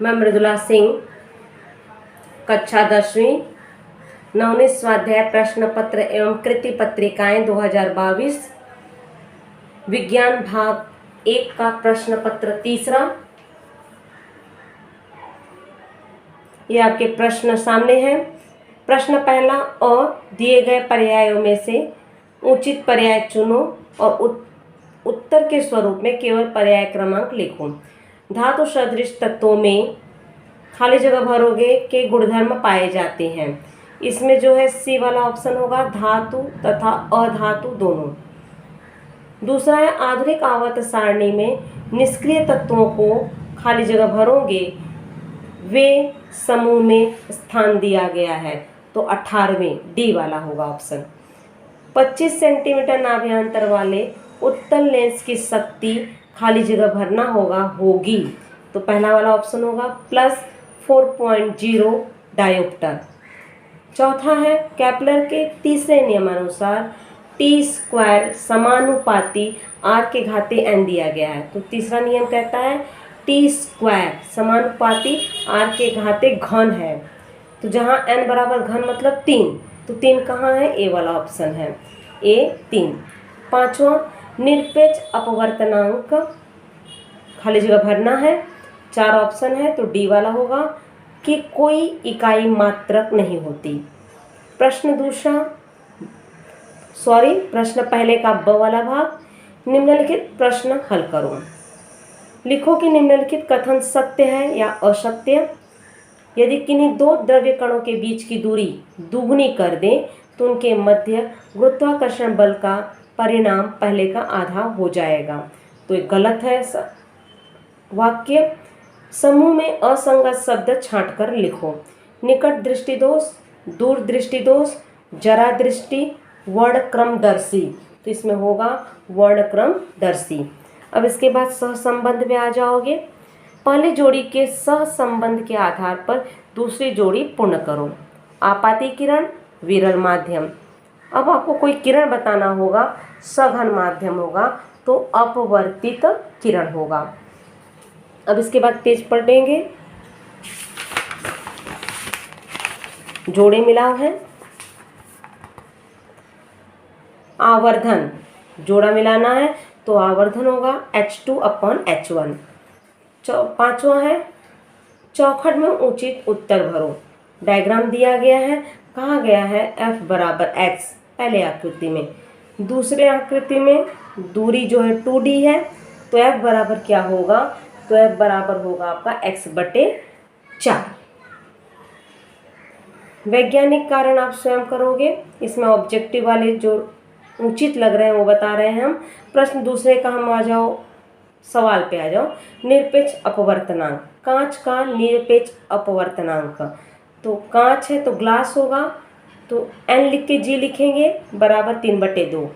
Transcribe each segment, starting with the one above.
मैं मृदुला सिंह, कक्षा 10वीं, नवनीत स्वाध्याय प्रश्न पत्र एवं कृति पत्रिकाएं 2022, विज्ञान भाग 1 का प्रश्न पत्र तीसरा। ये आपके प्रश्न सामने हैं। प्रश्न पहला, और दिए गए पर्यायों में से उचित पर्याय चुनो और उत्तर के स्वरूप में केवल पर्याय क्रमांक लिखो। धातु सदृश तत्वों में खाली जगह भरोगे के गुणधर्म पाए जाते हैं। इसमें जो है सी वाला ऑप्शन होगा, धातु तथा अधातु दोनों। दूसरा है, आधुनिक आवर्त सारणी में निष्क्रिय तत्वों को खाली जगह भरोगे वे समूह में स्थान दिया गया है, तो 18वें डी वाला होगा ऑप्शन। 25 सेंटीमीटर नाभ्यांतर वाले उत्तल लेंस की शक्ति खाली जगह भरना होगी, तो पहला वाला ऑप्शन होगा +4.0 डायोप्टर। चौथा है, केपलर के तीसरे नियमानुसार T² समानुपाती R के घाते n दिया गया है, तो तीसरा नियम कहता है T² समानुपाती R के घाते घन है, तो जहाँ n बराबर घन मतलब 3, तो 3 कहाँ है? ए वाला ऑप्शन है, ए 3। पांचवा, निरपेक्ष अपवर्तनांक खाली जगह भरना है, 4 ऑप्शन है, तो डी वाला होगा कि कोई इकाई मात्रक नहीं होती। प्रश्न पहले का ब वाला भाग, निम्नलिखित प्रश्न हल करो। लिखो कि निम्नलिखित कथन सत्य है या असत्य। यदि किन्हीं दो द्रव्य कणों के बीच की दूरी दुगुनी कर दें तो उनके मध्य गुरुत्वाकर्षण बल का परिणाम पहले का आधा हो जाएगा, तो ये गलत है वाक्य। समूह में असंगत शब्द छांटकर लिखो। निकट दृष्टि दोष, दूर दृष्टि दोष, जरा दृष्टि, वर्णक्रमदर्शी, तो इसमें होगा वर्णक्रमदर्शी। अब इसके बाद सहसंबंध में आ जाओगे। पहली जोड़ी के सहसंबंध के आधार पर दूसरी जोड़ी पूर्ण करो। आपाती किरण, विरल माध्यम। अब आपको कोई किरण बताना होगा, सघन माध्यम होगा, तो अपवर्तित किरण होगा। अब इसके बाद पेज पलटेंगे, जोड़े मिलाव है। आवर्धन, जोड़ा मिलाना है, तो आवर्धन होगा H2/H1। पांचवा है, चौखट में उचित उत्तर भरो। डायग्राम दिया गया है, कहा गया है F बराबर X पहले आकृति में। दूसरे आकृति में दूरी जो है 2D है, तो F बराबर क्या होगा? तो F बराबर होगा आपका x/4। वैज्ञानिक कारण आप स्वयं करोगे। इसमें ऑब्जेक्टिव वाले जो उचित लग रहे हैं वो बता रहे हैं हम। प्रश्न दूसरे का हम आ जाओ, सवाल पे आ जाओ। निरपेक्ष अपवर्तनांक, कांच का निरपेक्ष अपवर्तनांक, तो कांच है तो ग्लास होगा, तो n लिख के g लिखेंगे बराबर 3/2।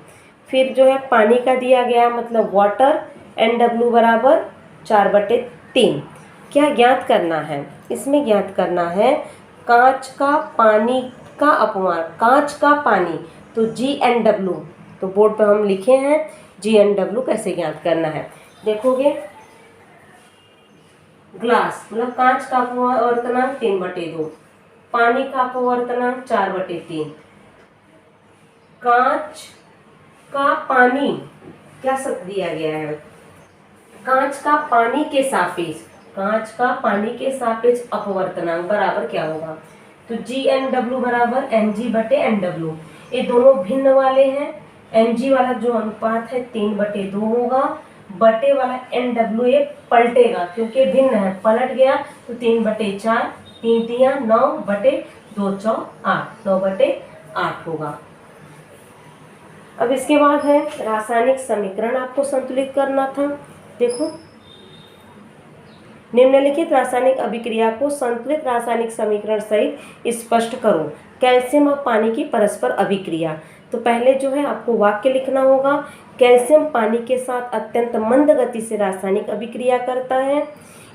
फिर जो है पानी का दिया गया मतलब वाटर, NW बराबर 4/3। क्या ज्ञात करना है? इसमें ज्ञात करना है कांच का पानी का अपमाप, कांच का पानी, तो GNW, तो बोर्ड पर हम लिखे हैं GNW कैसे ज्ञात करना है। देखोगे, ग्लास मतलब कांच का अपवर्तनांक 3/2, पानी का अपवर्तनांक 4/3। कांच का पानी क्या शब्द दिया गया है? कांच का पानी के सापेक्ष, कांच का पानी के सापेक्ष अपवर्तनांक बराबर क्या होगा? तो GNW बराबर Mg/NW। ये दोनों भिन्न वाले हैं। Mg वाला जो अनुपात है 3/2 होगा, बटे वाला NW ये पलटेगा क्योंकि भिन्न है, पलट गया तो 3/4, 3×3 9/2 8, 9/8 होगा। अब इसके बाद है रासायनिक समीकरण आपको संतुलित करना था। देखो, निम्नलिखित रासायनिक अभिक्रिया को संतुलित रासायनिक समीकरण सहित स्पष्ट करो। कैल्शियम और पानी की परस्पर अभिक्रिया, तो पहले जो है आपको वाक्य लिखना होगा। कैल्शियम पानी के साथ अत्यंत मंद गति से रासायनिक अभिक्रिया करता है।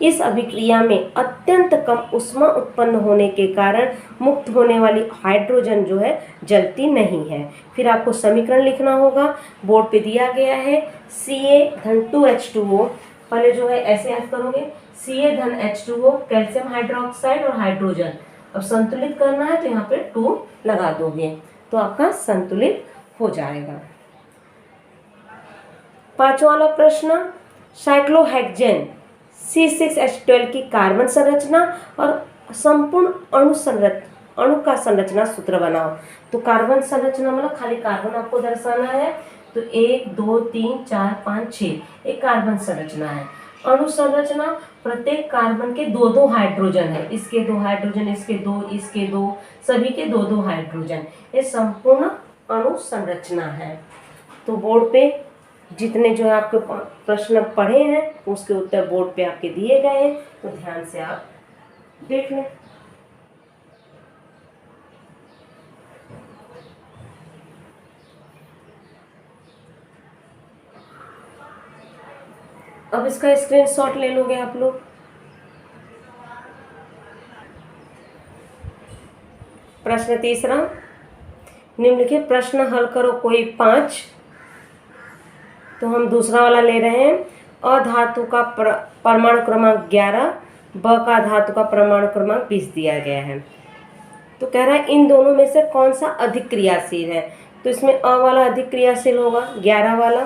इस अभिक्रिया में अत्यंत कम ऊष्मा उत्पन्न होने के कारण मुक्त होने वाली हाइड्रोजन जो है जलती नहीं है। फिर आपको समीकरण लिखना होगा, बोर्ड पे दिया गया है Ca-2H2O। पहले जो है ऐसे याद करोगे, Ca(H2O), कैल्शियम हाइड्रोक्साइड और हाइड्रोजन। अब संतुलित करना है तो यहाँ पे 2 लगा दोगे तो आपका संतुलित हो जाएगा। 5वां वाला प्रश्न, साइक्लोहेक्सेन C6H12 की कार्बन संरचना और संपूर्ण अणु का संरचना सूत्र बनाओ। तो कार्बन संरचना मतलब खाली कार्बन आपको दर्शाना है। तो 1 2 3 4 5 6 एक कार्बन संरचना है। अणु संरचना, प्रत्येक कार्बन के 2-2 हाइड्रोजन है, इसके 2 हाइड्रोजन, इसके 2, इसके 2, सभी के 2-2 हाइड्रोजन। ये संपूर्ण अणु संरचना है। तो बोर्ड पे जितने जो आपके प्रश्न पढ़े हैं उसके उत्तर बोर्ड पे आपके दिए गए हैं, तो ध्यान से आप देख लें। अब इसका स्क्रीनशॉट ले लोगे आप लोग। प्रश्न तीसरा, निम्नलिखित प्रश्न हल करो कोई 5। तो हम दूसरा वाला ले रहे हैं। अ धातु का परमाणु क्रमांक 11, ब का धातु का परमाणु क्रमांक 20 दिया गया है। तो कह रहा है इन दोनों में से कौन सा अधिक क्रियाशील है। तो इसमें अ वाला अधिक क्रियाशील होगा, 11 वाला।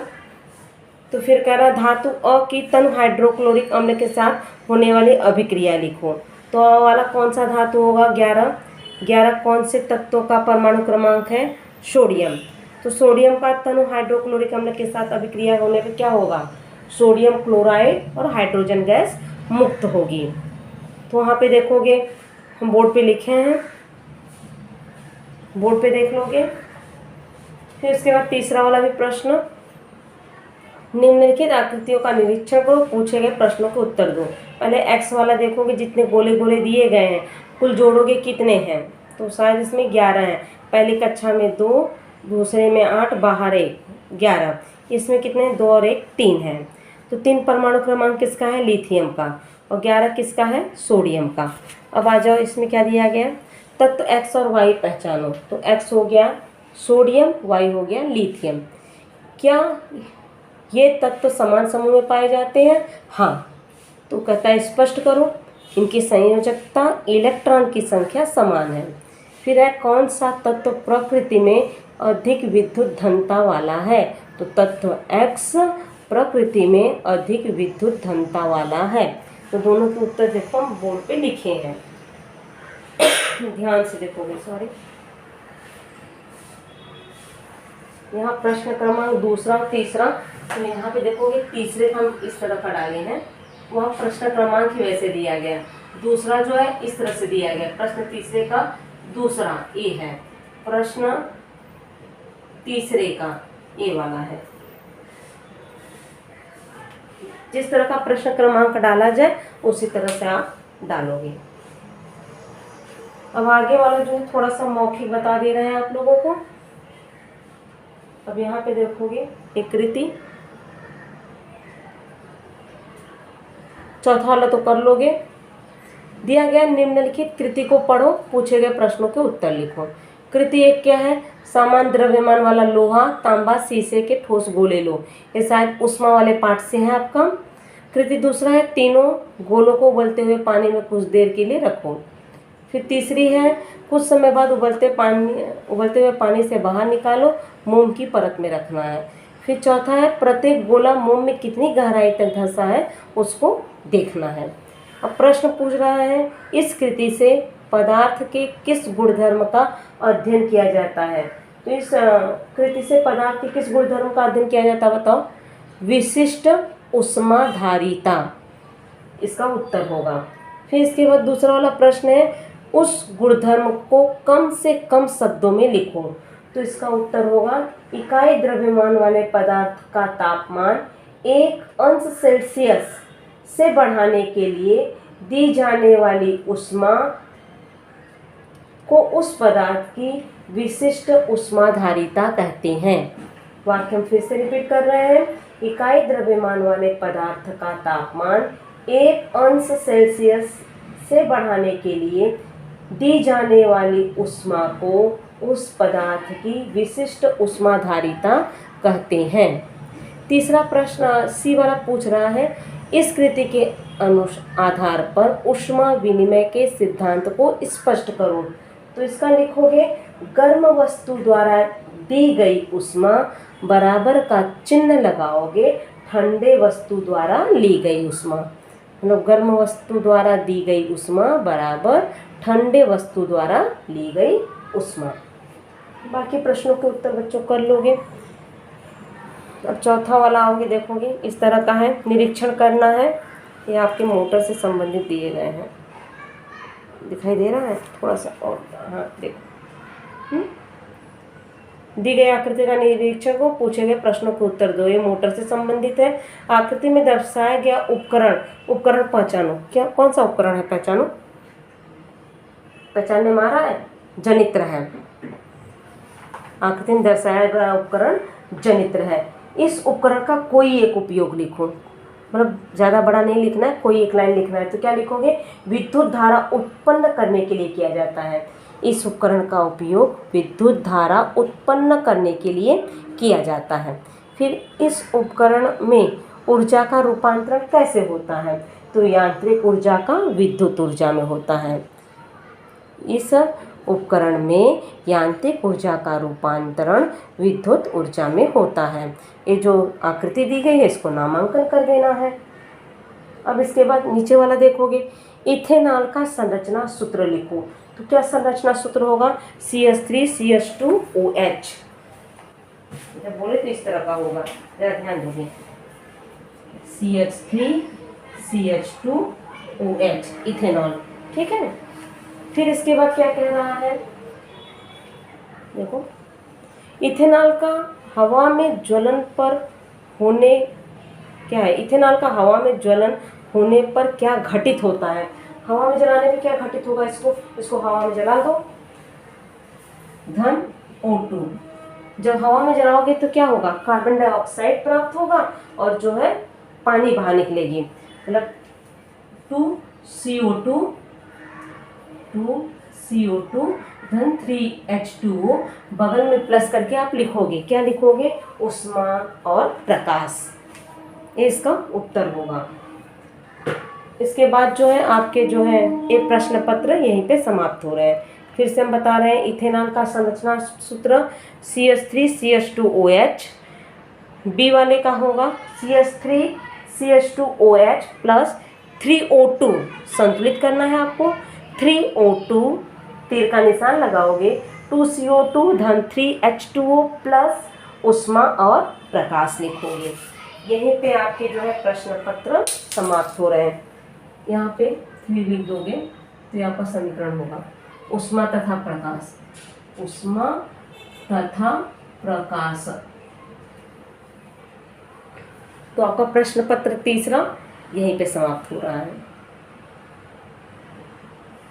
तो फिर कह रहा है धातु अ की तनु हाइड्रोक्लोरिक अम्ल के साथ होने वाली अभिक्रिया लिखो। तो अ वाला कौन सा धातु होगा, 11। 11 कौन से तत्वों का परमाणु क्रमांक है, सोडियम। तो सोडियम का तनु हाइड्रोक्लोरिक अम्ल के साथ अभिक्रिया होने पर क्या होगा, सोडियम क्लोराइड और हाइड्रोजन गैस मुक्त होगी। तो वहाँ पे देखोगे हम बोर्ड पे लिखे हैं, बोर्ड पे देख लोगे। फिर इसके बाद तीसरा वाला भी प्रश्न, निम्नलिखित आकृतियों का निरीक्षण करो, पूछे गए प्रश्नों के उत्तर दो। पहले एक्स वाला देखोगे, जितने गोले गोले दिए गए हैं कुल जोड़ोगे कितने हैं। तो शायद इसमें 11 हैं। पहली कक्षा में 2, दूसरे में 8, बाहर 1, 11। इसमें कितने हैं, 2 और 1, 3 हैं। तो 3 परमाणु क्रमांक किसका है, लिथियम का, और 11 किसका है, सोडियम का। अब आ जाओ, इसमें क्या दिया गया, तत्व एक्स और वाई पहचानो। तो एक्स हो गया सोडियम, वाई हो गया लिथियम। क्या ये तत्व समान समूह में पाए जाते हैं, हाँ। तो कहता है स्पष्ट करो, इनकी संयोजकता इलेक्ट्रॉन की संख्या समान है। फिर है कौन सा तत्व प्रकृति में अधिक विद्युत धनता वाला है। तो तत्व एक्स प्रकृति में अधिक विद्युत धनता वाला है। तो दोनों के उत्तर देखो हम बोर्ड पे लिखे हैं, ध्यान से देखोगे। सॉरी, यहाँ प्रश्न क्रमांक दूसरा और तीसरा, तो यहाँ पे देखोगे तीसरे हम इस तरह का डाले हैं, वहाँ प्रश्न क्रमांक ही वैसे दिया गया। दूसरा जो है इस तरह से दिया गया, प्रश्न तीसरे का दूसरा ए है, प्रश्न तीसरे का ए वाला है। जिस तरह का प्रश्न क्रमांक डाला जाए उसी तरह से आप डालोगे। अब आगे वाला जो है थोड़ा सा मौखिक बता दे रहे हैं आप लोगों को। अब यहाँ पे देखोगे एक कृति, चौथा वाला तो कर लोगे। दिया गया निम्नलिखित कृति को पढ़ो, पूछे गए प्रश्नों के उत्तर लिखो। कृति एक क्या है, समान द्रव्यमान वाला लोहा, तांबा, शीशे के ठोस गोले लो। ये शायद उष्मा वाले पाठ से है आपका। कृति दूसरा है, तीनों गोलों को उबलते हुए पानी में कुछ देर के लिए रखो। फिर तीसरी है, कुछ समय बाद उबलते हुए पानी से बाहर निकालो, मोम की परत में रखना है। फिर चौथा है, प्रत्येक गोला मोम में कितनी गहराई तक धंसा है उसको देखना है। अब प्रश्न पूछ रहा है, इस कृति से पदार्थ के किस गुणधर्म का अध्ययन किया जाता है। तो इस कृति से पदार्थ के किस गुणधर्म का अध्ययन किया जाता है, बताओ। विशिष्ट ऊष्माधारिता इसका उत्तर होगा। फिर इसके बाद दूसरा वाला प्रश्न है, उस गुणधर्म को कम से कम शब्दों में लिखो। तो इसका उत्तर होगा, इकाई द्रव्यमान वाले पदार्थ का तापमान 1 अंश सेल्सियस से बढ़ाने के लिए दी जाने वाली ऊष्मा को उस पदार्थ की विशिष्ट ऊष्माधारिता कहते हैं। वाक्य हम फिर से रिपीट कर रहे हैं, इकाई द्रव्यमान वाले पदार्थ का तापमान 1 अंश सेल्सियस से बढ़ाने के लिए दी जाने वाली ऊष्मा को उस पदार्थ की विशिष्ट ऊष्माधारिता कहते हैं। तीसरा प्रश्न सी वाला पूछ रहा है, इस कृति के आधार पर ऊष्मा विनिमय के सिद्धांत को स्पष्ट करो। तो इसका लिखोगे, गर्म वस्तु द्वारा दी गई ऊष्मा बराबर का चिन्ह लगाओगे ठंडे वस्तु द्वारा ली गई ऊष्मा। मतलब गर्म वस्तु द्वारा दी गई ऊष्मा बराबर ठंडे वस्तु द्वारा ली गई ऊष्मा। बाकी प्रश्नों के उत्तर बच्चों कर लोगे। अब चौथा वाला आओगे, देखोगे इस तरह का है, निरीक्षण करना है। ये आपके मोटर से संबंधित दिए गए हैं, दिखाई दे रहा है थोड़ा सा और, हाँ देखो। दी गई आकृति का निरीक्षण को पूछे गए प्रश्नों के उत्तर दो। ये मोटर से संबंधित है। आकृति में दर्शाया गया उपकरण पहचानो। क्या, कौन सा उपकरण है, पहचानो। पहचानने में आ रहा है, जनित्र है। आकृति में दर्शाया गया उपकरण जनित्र है। इस उपकरण का कोई एक उपयोग लिखो। मतलब ज़्यादा बड़ा नहीं लिखना है, कोई एक लाइन लिखना है। तो क्या लिखोगे, विद्युत धारा उत्पन्न करने के लिए किया जाता है। इस उपकरण का उपयोग विद्युत धारा उत्पन्न करने के लिए किया जाता है। फिर इस उपकरण में ऊर्जा का रूपांतरण कैसे होता है, तो यांत्रिक ऊर्जा का विद्युत ऊर्जा में होता है। इस उपकरण में यांत्रिक ऊर्जा का रूपांतरण विद्युत ऊर्जा में होता है। ये जो आकृति दी गई है इसको नामांकन कर देना है। अब इसके बाद नीचे वाला देखोगे, इथेनॉल का संरचना सूत्र लिखो। तो क्या संरचना सूत्र होगा, CH3CH2OH। जब बोले तो इस तरह का होगा, जरा ध्यान दोगे, CH3CH2OH इथेनॉल, ठीक है। फिर इसके बाद क्या कह रहा है, देखो, इथेनॉल का हवा में ज्वलन पर होने, क्या है, इथेनॉल का हवा में ज्वलन होने पर क्या घटित होता है। हवा में जलाने पर क्या घटित होगा, इसको हवा में जला दो, धन O2। जब हवा में जलाओगे तो क्या होगा, कार्बन डाइऑक्साइड प्राप्त होगा और जो है पानी बाहर निकलेगी। मतलब 2CO2 धन 3H2O, बगल में प्लस करके आप लिखोगे, क्या लिखोगे, ऊष्मा और प्रकाश। ये इसका उत्तर होगा। इसके बाद जो है आपके जो है ये प्रश्न पत्र यहीं पे समाप्त हो रहे हैं। फिर से हम बता रहे हैं, इथेनॉल का संरचना सूत्र CH3CH2OH। बी वाले का होगा CH3CH2OH प्लस 3O2, संतुलित करना है आपको। 3O2, तीर का निशान लगाओगे, 2CO2 धन 3H2O प्लस ऊष्मा और प्रकाश लिखोगे। यहीं पे आपके जो है प्रश्न पत्र समाप्त हो रहे हैं। यहाँ पे 3 लिख दोगे तो यहाँ पर समीकरण होगा, ऊष्मा तथा प्रकाश, ऊष्मा तथा प्रकाश। तो आपका प्रश्न पत्र तीसरा यहीं पे समाप्त हो रहा है।